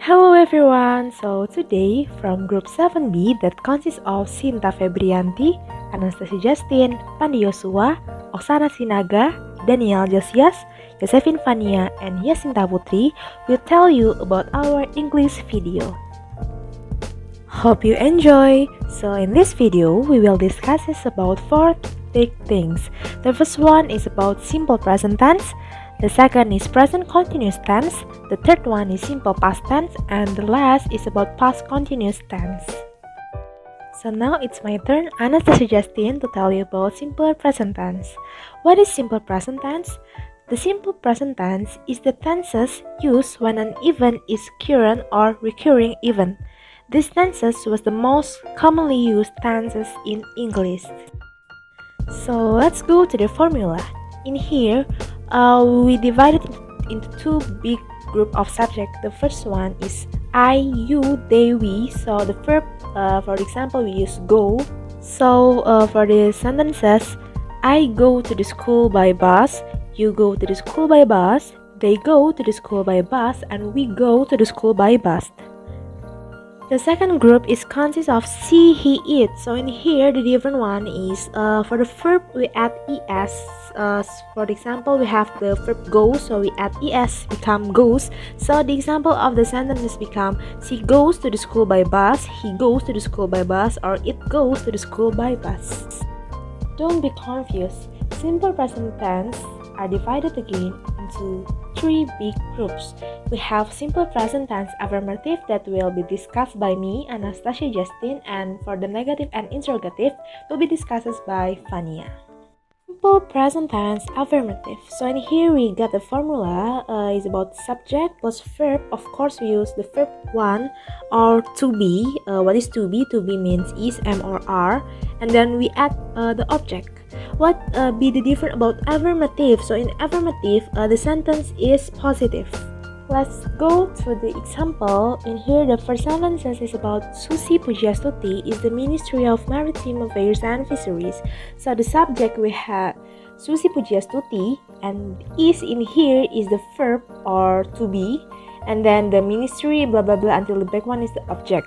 Hello everyone, so today from group 7B that consists of Sinta Febrianti, Anastasia Justin, Pandi Yosua, Oksana Sinaga, Daniel Josias, Josephine Fania, and Yasinta Putri will tell you about our English video. Hope you enjoy! So in this video, we will discuss about 4 big things. The first one is about simple present tense. The second is present continuous tense. The third one is simple past tense. And the last is about past continuous tense. So now it's my turn, Anastasia Justin, to tell you about simple present tense. What is simple present tense? The simple present tense is the tenses used when an event is current or recurring event. These tenses was the most commonly used tenses in English. So let's go to the formula. In here, we divided into 2 big group of subject. The first one is I, you, they, we. So the verb, for example, we use go. So for the sentences, I go to the school by bus, you go to the school by bus, they go to the school by bus, and we go to the school by bus. The second group consists of she, he, it. So in here, the different one is for the verb we add es. For example, we have the verb go, so we add es, become goes. So the example of the sentences become she goes to the school by bus, he goes to the school by bus, or it goes to the school by bus. Don't be confused. Simple present tense are divided again into 3 big groups. We have simple present tense affirmative that will be discussed by me, Anastasia Justin, and for the negative and interrogative will be discussed by Fania. Simple present tense affirmative. So in here we got the formula is about subject plus verb. Of course we use the verb one or to be. What is to be? To be means is, am, or are, and then we add the object. What be the difference about affirmative? So in affirmative, the sentence is positive. Let's go to the example. In here, the first sentence is about Susi Pujastuti is the Ministry of Maritime Affairs and Fisheries. So the subject we have Susi Pujastuti, and is in here is the verb or to be, and then the ministry blah blah blah until the back one is the object.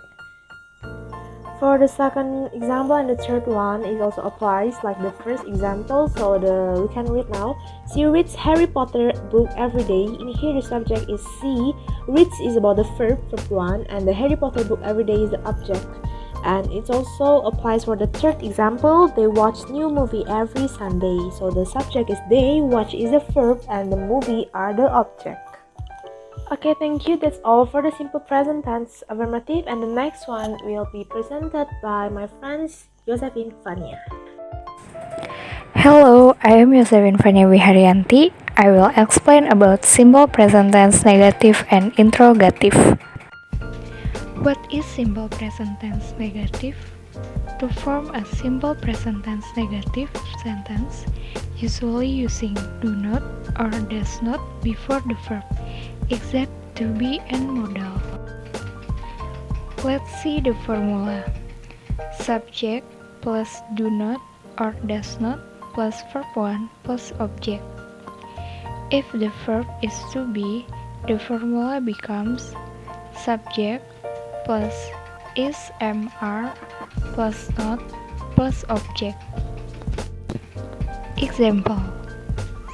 For the second example and the third one, it also applies like the first example. So we can read now. She reads Harry Potter book every day. In here the subject is she. Reads is about the verb 1, and the Harry Potter book every day is the object. And it also applies for the third example. They watch new movie every Sunday. So the subject is they, watch is the verb, and the movie are the object. Okay, thank you. That's all for the simple present tense affirmative, and the next one will be presented by my friends Josephine Fania. Hello, I am Josephine Fania Wiharyanti. I will explain about simple present tense negative and interrogative. What is simple present tense negative? To form a simple present tense negative sentence, usually using do not or does not before the verb, except to be and modal. Let's see the formula. Subject plus do not or does not plus verb 1 plus object. If the verb is to be, the formula becomes subject plus is, am, are plus not plus object. Example: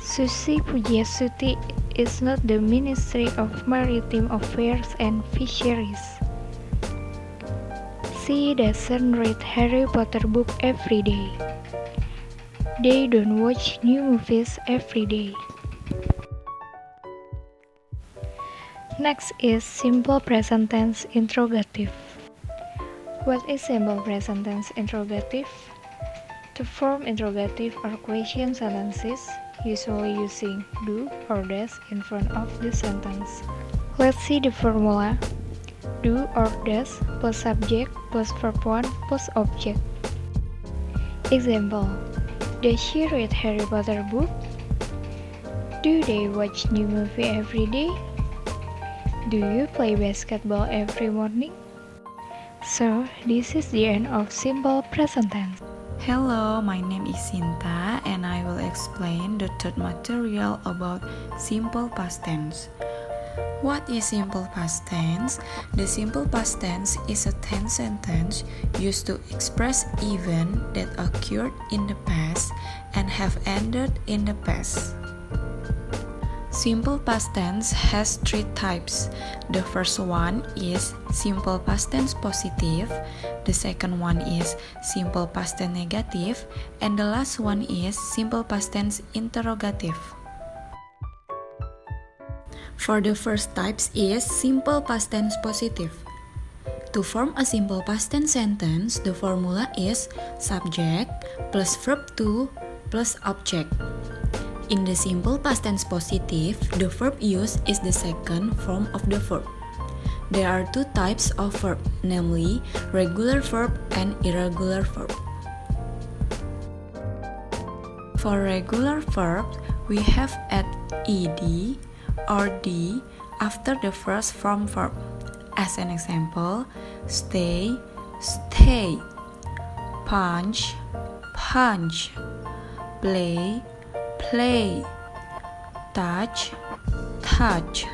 Susi Pujastuti is not the Ministry of Maritime Affairs and Fisheries. She doesn't read Harry Potter book every day. They don't watch new movies every day. Next is simple present tense interrogative. What is simple present tense interrogative? To form interrogative or question sentences, usually using do or does in front of the sentence. Let's see the formula. Do or does plus subject plus verb 1 plus object. Example: Does she read Harry Potter book? Do they watch new movie every day? Do you play basketball every morning? So, this is the end of simple present tense. Hello, my name is Sinta and I will explain the third material about simple past tense. What is simple past tense? The simple past tense is a tense sentence used to express events that occurred in the past and have ended in the past. Simple past tense has three types. The first one is simple past tense positive, the second one is simple past tense negative, and the last one is simple past tense interrogative. For the first types is simple past tense positive. To form a simple past tense sentence, the formula is subject plus verb to plus object. In the simple past tense positive, the verb used is the second form of the verb. There are two types of verb, namely regular verb and irregular verb. For regular verbs, we have add ed or d after the first form verb. As an example, stay, stay, punch, punch, play, play, touch, touch.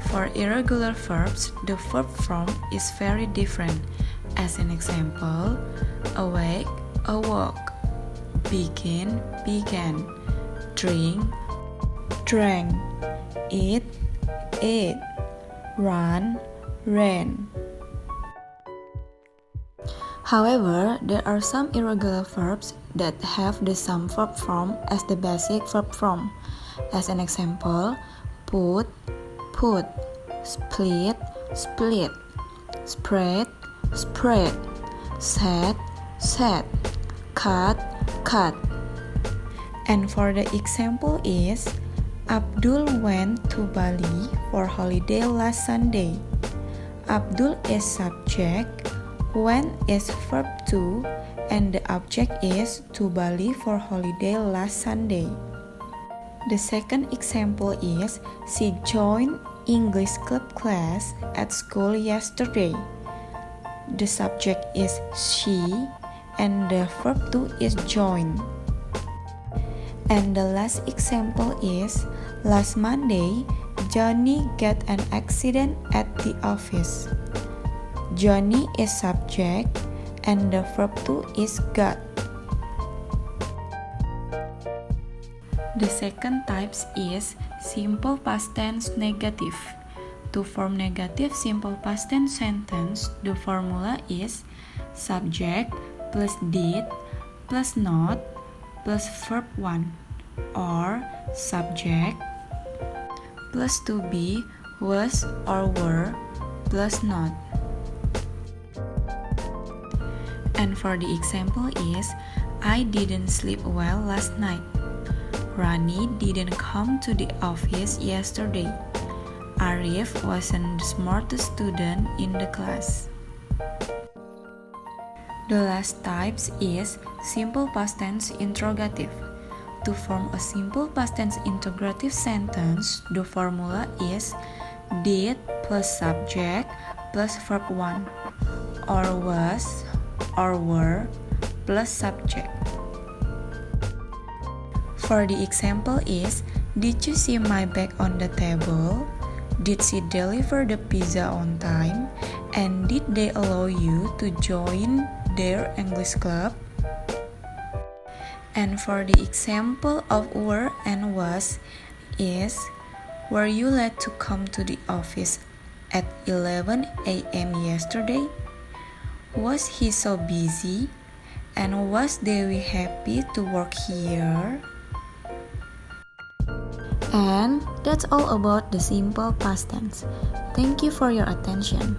For irregular verbs, the verb form is very different. As an example, awake, awoke, begin, began, drink, drank, eat, ate, run, ran. However, there are some irregular verbs that have the same verb form as the basic verb form. As an example, put, put, split, split, spread, spread, set, set, cut, cut. And for the example is, Abdul went to Bali for holiday last Sunday. Abdul is subject, went is verb to, and the object is to Bali for holiday last Sunday. The second example is, she joined English club class at school yesterday. The subject is she, and the verb to is join. And the last example is, last Monday, Johnny got an accident at the office. Johnny is subject, and the verb to is got. The second type is simple past tense negative. To form negative simple past tense sentence, the formula is subject plus did plus not plus verb 1, or subject plus to be, was or were plus not. And for the example is, I didn't sleep well last night. Rani didn't come to the office yesterday. Arif wasn't the smartest student in the class. The last type is simple past tense interrogative. To form a simple past tense interrogative sentence, the formula is did plus subject plus verb 1, or was or were plus subject. For the example is, did you see my bag on the table? Did she deliver the pizza on time? And did they allow you to join their English club? And for the example of were and was is, were you late to come to the office at 11 a.m. yesterday? Was he so busy? And was Dewi happy to work here? And that's all about the simple past tense. Thank you for your attention.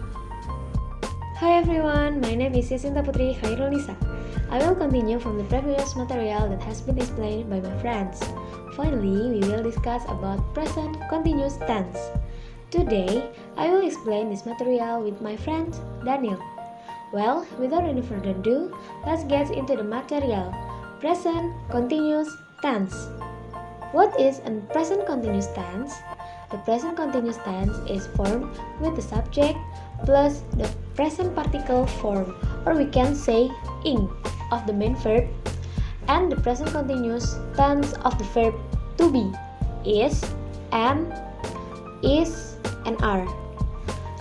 Hi everyone, my name is Yasinta Putri Khairulnisa. I will continue from the previous material that has been explained by my friends. Finally, we will discuss about present continuous tense. Today, I will explain this material with my friend Daniel. Well, without any further ado, let's get into the material. Present continuous tense. What is a present continuous tense? The present continuous tense is formed with the subject plus the present particle form, or we can say ing, of the main verb, and the present continuous tense of the verb to be. is, am, is, and are.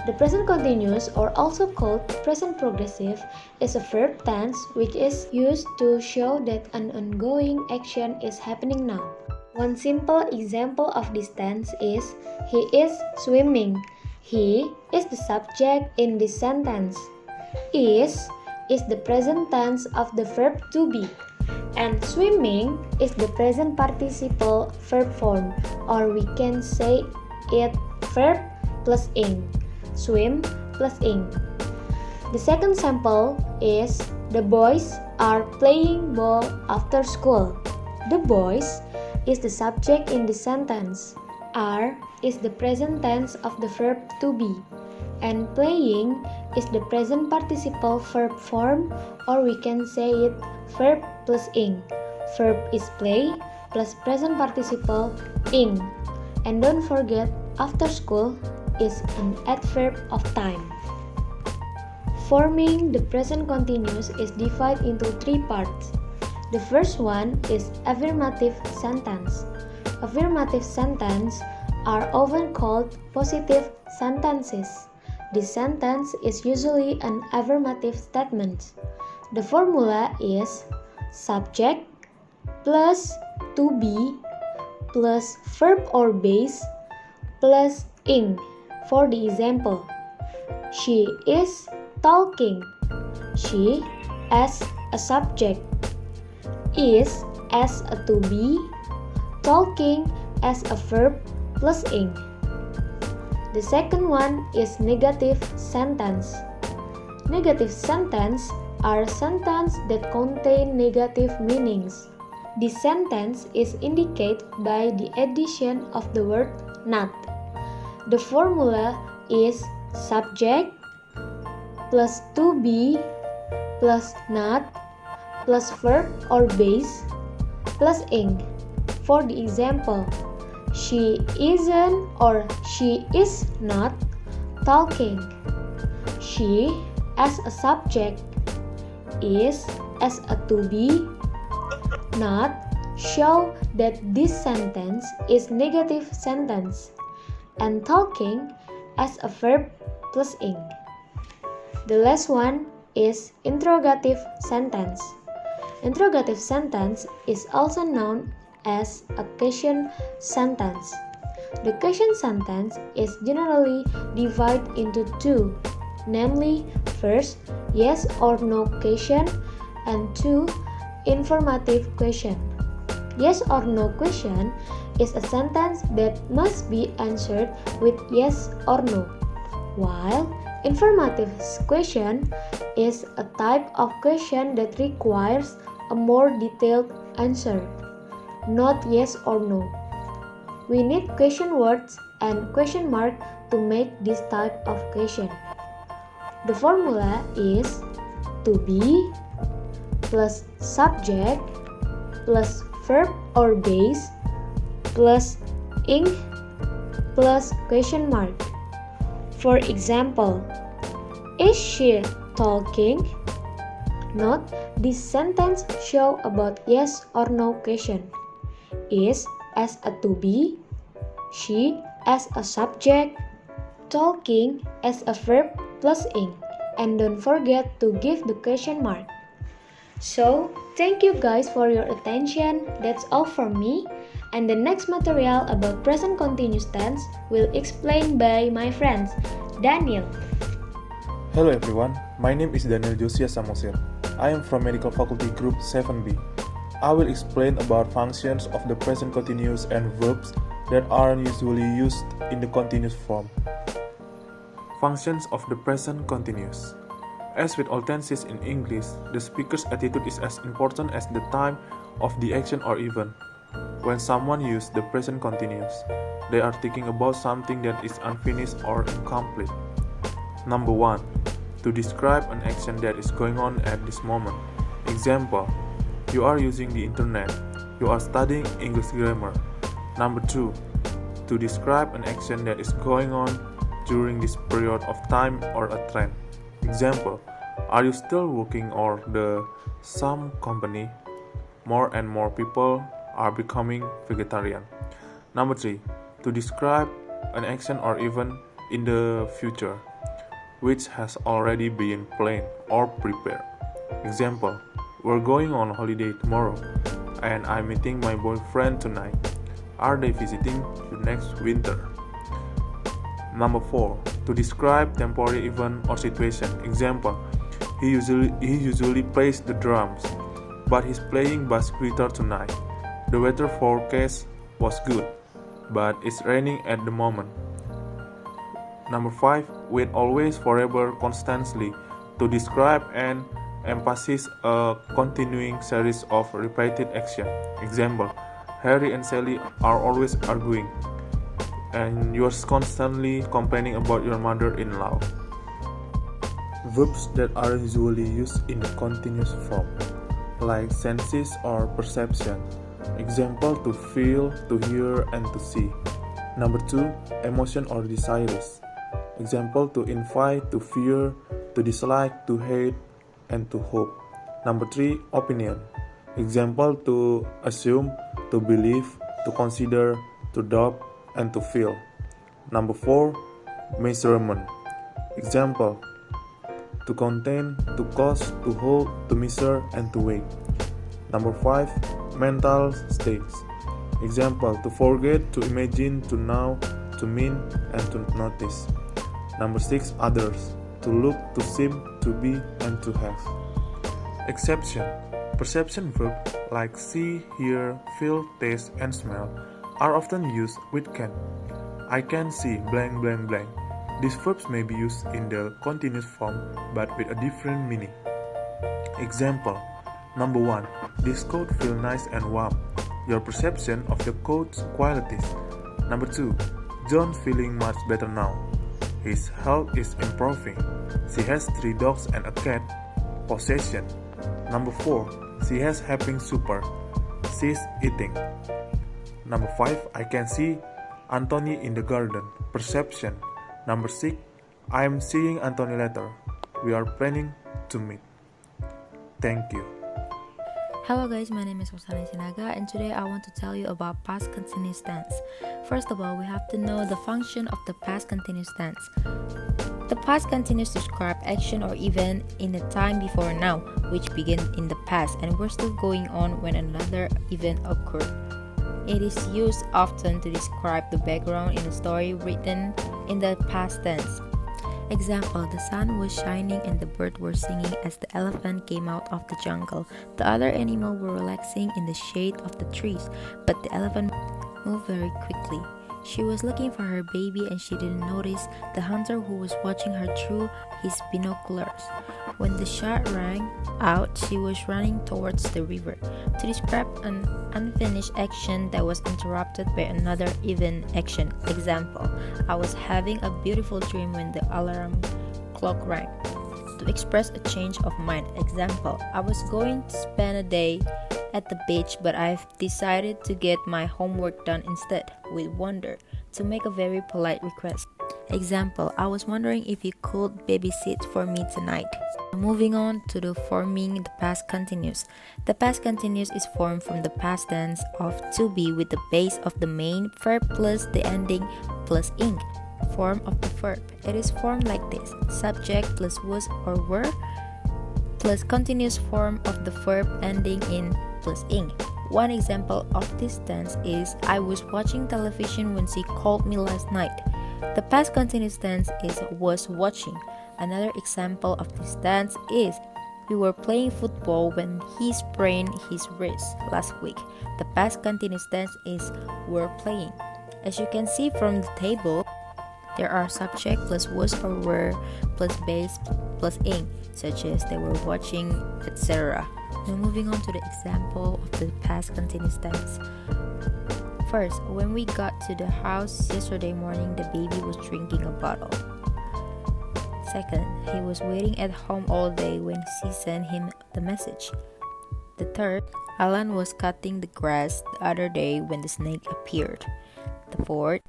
The present continuous, or also called present progressive, is a verb tense which is used to show that an ongoing action is happening now. One simple example of this tense is he is swimming. He is the subject in this sentence. Is the present tense of the verb to be, and swimming is the present participle verb form, or we can say it verb plus ing. Swim plus ing. The second sample is the boys are playing ball after school. The boys is the subject in the sentence. Are is the present tense of the verb to be, and playing is the present participle verb form, or we can say it verb plus ing. Verb is play plus present participle ing. And don't forget, after school is an adverb of time. Forming the present continuous is divided into three parts. The first one is affirmative sentence. Affirmative sentences are often called positive sentences. This sentence is usually an affirmative statement. The formula is subject plus to be plus verb or base plus ing. For the example, she is talking. She as a subject, is as a to be, talking as a verb plus ing. The second one is negative sentence. Negative sentence are sentences that contain negative meanings. This sentence is indicated by the addition of the word not. The formula is subject plus to be plus not plus verb or base plus ing. For the example, she isn't or she is not talking. She as a subject, is as a to be, not show that this sentence is negative sentence, and talking as a verb plus ing. The last one is interrogative sentence. Interrogative sentence is also known as a question sentence. The question sentence is generally divided into two, namely first, yes or no question, and two, informative question. Yes or no question is a sentence that must be answered with yes or no, while informative question is a type of question that requires a more detailed answer, not yes or no. We need question words and question mark to make this type of question. The formula is to be plus subject plus verb or base plus ing plus question mark. For example, is she talking? Note, this sentence show about yes or no question. Is as a to be, she as a subject, talking as a verb plus ing, and don't forget to give the question mark. So, thank you guys for your attention. That's all from me. And the next material about present continuous tense will explained by my friends, Daniel. Hello everyone, my name is Daniel Josias Samosir. I am from Medical Faculty Group 7B. I will explain about functions of the present continuous and verbs that are usually used in the continuous form. Functions of the present continuous. As with all tenses in English, the speaker's attitude is as important as the time of the action or event. When someone uses the present continuous, they are thinking about something that is unfinished or incomplete. Number 1. To describe an action that is going on at this moment. Example, you are using the internet. You are studying English grammar. Number 2. To describe an action that is going on during this period of time or a trend. Example, are you still working or some company? More and more people are becoming vegetarian. Number 3. To describe an action or event in the future, which has already been planned or prepared. Example, we're going on holiday tomorrow, and I'm meeting my boyfriend tonight. Are they visiting you next winter? Number 4. To describe temporary event or situation. Example, he usually plays the drums, but he's playing bass guitar tonight. The weather forecast was good, but it's raining at the moment. Number 5. With always, forever, constantly. To describe and emphasize a continuing series of repeated action. Example, Harry and Sally are always arguing, and you're constantly complaining about your mother-in-law. Verbs that are usually used in the continuous form, like senses or perception. Example, to feel, to hear, and to see. Number 2, emotion or desires. Example, to invite, to fear, to dislike, to hate, and to hope. Number 3, opinion. Example, to assume, to believe, to consider, to doubt, and to feel. Number 4, measurement. Example, to contain, to cost, to hold, to measure, and to weigh. Number 5, mental states. Example, to forget, to imagine, to know, to mean, and to notice. Number 6, others. To look, to seem, to be, and to have. Exception. Perception verbs like see, hear, feel, taste, and smell are often used with can. I can see blank blank blank. These verbs may be used in the continuous form but with a different meaning. Example. Number 1. This coat feels nice and warm. Your perception of the coat's qualities. Number 2. John's feeling much better now. His health is improving. She has 3 dogs and a cat. Possession. Number 4. She has having supper. She's eating. Number 5. I can see Anthony in the garden. Perception. Number 6. I am seeing Anthony later. We are planning to meet. Thank you. Hello guys, my name is Oksana Sinaga and today I want to tell you about past continuous tense. First of all, we have to know the function of the past continuous tense. The past continuous describe action or event in the time before now, which began in the past and were still going on when another event occurred. It is used often to describe the background in a story written in the past tense. Example, the sun was shining and the birds were singing as the elephant came out of the jungle. The other animals were relaxing in the shade of the trees, but the elephant moved very quickly. She was looking for her baby and she didn't notice the hunter who was watching her through his binoculars. When the shot rang out, she was running towards the river. To describe an unfinished action that was interrupted by another event action. Example, I was having a beautiful dream when the alarm clock rang. To express a change of mind. Example, I was going to spend a day at the beach, but I've decided to get my homework done instead. With wonder, to make a very polite request. Example, I was wondering if you could babysit for me tonight. Moving on to the forming the past continuous. The past continuous is formed from the past tense of to be with the base of the main verb plus the ending plus ing form of the verb. It is formed like this: subject plus was or were plus continuous form of the verb ending in plus ing. One example of this tense is I was watching television when she called me last night. The past continuous tense is was watching. Another example of this tense is we were playing football when he sprained his wrist last week. The past continuous tense is were playing. As you can see from the table, there are subject plus was or were plus base plus ing, such as they were watching, etc. Now moving on to the example of the past continuous tense. First, when we got to the house yesterday morning, the baby was drinking a bottle. Second, he was waiting at home all day when she sent him the message. The third, Alan was cutting the grass the other day when the snake appeared. The fourth,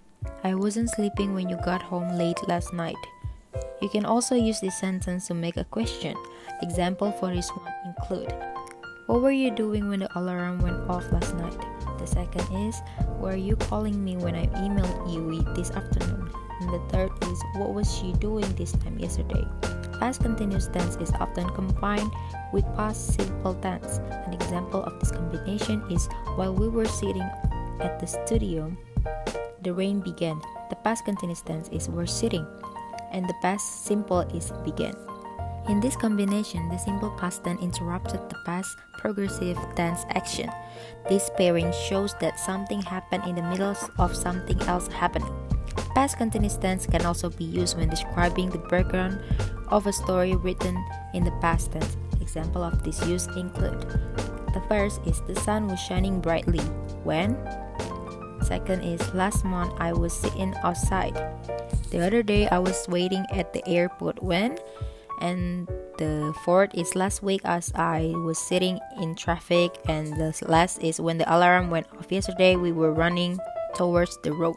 I wasn't sleeping when you got home late last night. You can also use this sentence to make a question. Example for this one include: what were you doing when the alarm went off last night? The second is, were you calling me when I emailed you this afternoon? And the third is, what was she doing this time yesterday? Past continuous tense is often combined with past simple tense. An example of this combination is, while we were sitting at the studio, the rain began. The past continuous tense is were sitting, and the past simple is began. In this combination, the simple past tense interrupted the past progressive tense action. This pairing shows that something happened in the middle of something else happening. Past continuous tense can also be used when describing the background of a story written in the past tense. Example of this use include: the first is the sun was shining brightly when. Second is last month I was sitting outside. The other day I was waiting at the airport when. And the fourth is last week as I was sitting in traffic. And the last is when the alarm went off yesterday we were running towards the road.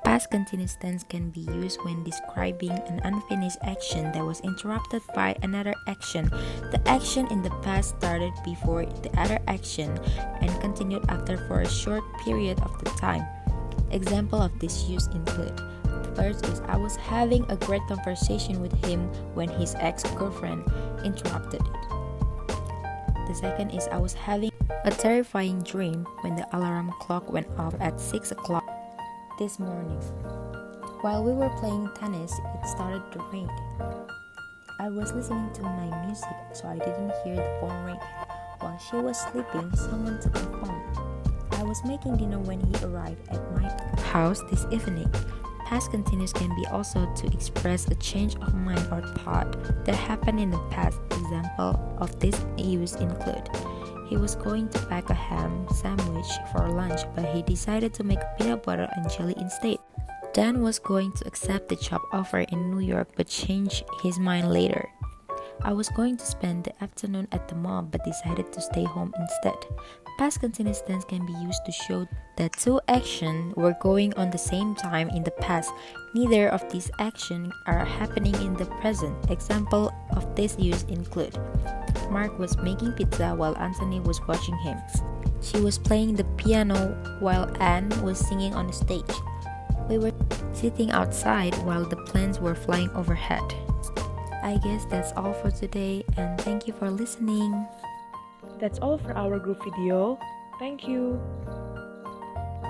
Past continuous tense can be used when describing an unfinished action that was interrupted by another action. The action in the past started before the other action and continued after for a short period of the time. Example of this use include: first is I was having a great conversation with him when his ex-girlfriend interrupted it. The second is I was having a terrifying dream when the alarm clock went off at 6 o'clock this morning. While we were playing tennis, it started to rain. I was listening to my music, so I didn't hear the phone ring. While she was sleeping, someone took the phone. I was making dinner when he arrived at my house this evening. Past continuous can be also to express a change of mind or thought that happened in the past. Example of this use include: he was going to pack a ham sandwich for lunch, but he decided to make peanut butter and jelly instead. Dan was going to accept the job offer in New York but changed his mind later. I was going to spend the afternoon at the mall but decided to stay home instead. Past continuous tense can be used to show that two actions were going on the same time in the past. Neither of these actions are happening in the present. Example of this use include: Mark was making pizza while Anthony was watching him. She was playing the piano while Anne was singing on the stage. We were sitting outside while the planes were flying overhead. I guess that's all for today, and thank you for listening. That's all for our group video. Thank you.